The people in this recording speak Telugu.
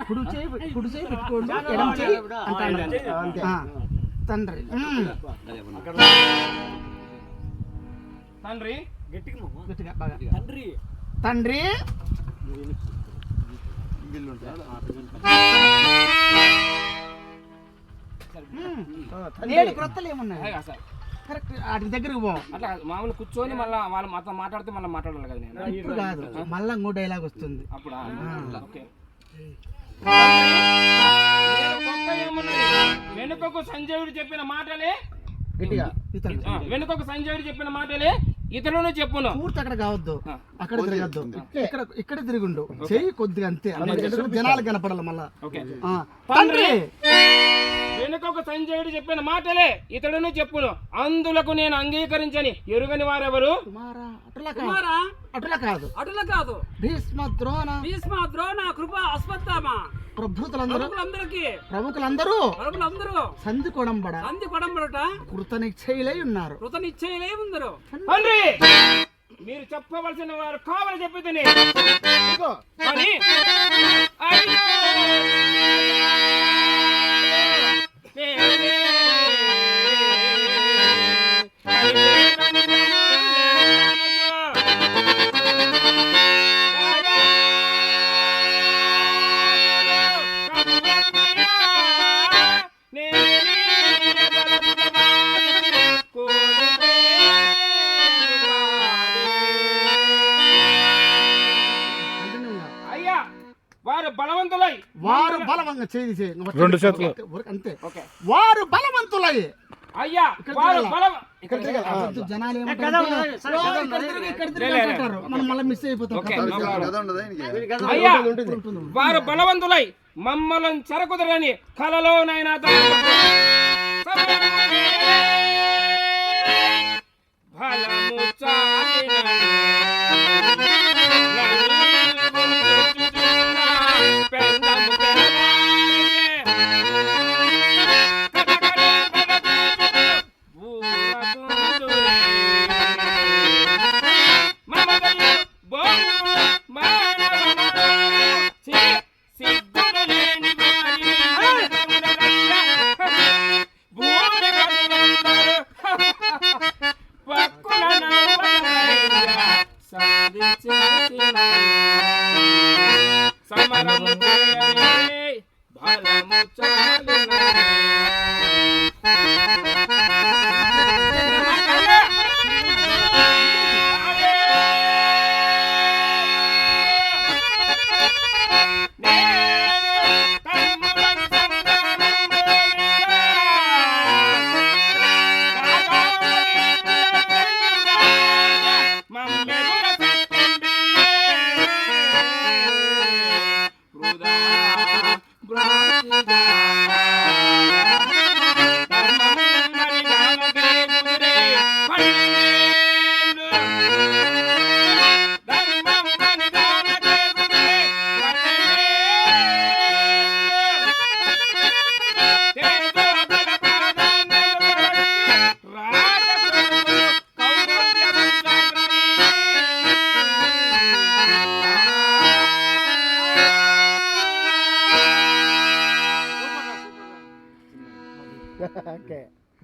కుడి చేయి పెట్టుకోండి, ఎడమ చేయి అంటాడు తండ్రి. తండ్రి గట్టిగా బాగా తండ్రి నేడు క్రొత్తలు ఏమున్నాయి కరెక్ట్ వాటి దగ్గరికి పో. అట్లా మామూలు కూర్చొని మళ్ళీ వాళ్ళు మాతో మాట్లాడితే మళ్ళీ మాట్లాడాలి కదా నేను. ఇప్పుడు కాదు, మళ్ళా ఇంకో డైలాగ్ వస్తుంది అప్పుడు. ఓకే. వెనుకకు సంజయుడు చెప్పిన మాటలే గట్టిగా వెనుకకు సంజయుడు చెప్పిన మాటలే ఇతరులను చెప్పును. పూర్తి అక్కడ కావద్దు, అక్కడ తిరగద్దు, ఇక్కడ తిరుగుండు, చెయ్యి కొద్దిగా అంతే, జనాలు కనపడాలి మళ్ళా. తండ్రి వెనుకకు సంజయుడు చెప్పిన మాటలే ఇతడును చెప్పును, అందులకు నేను అంగీకరించని ఎరుగని వారెవరు? అటులా కాదు భీష్మ ద్రోణ కృప అశ్వత్థామ ప్రముఖులందరూ సంధి కొడంబడట కృత నిశ్చయులై ఉన్నారు. మీరు చెప్పవలసిన వారు కావాలని చెప్పితే వారు బలవంగా చేయి రెండు చేతులు అంతే. వారు బలవంతులై అయ్యా జనాలు మనం మళ్ళీ మిస్ అయిపోతాం. అయ్యా వారు బలవంతులై మమ్మల్ని చెరకుదరని కలలో నైనా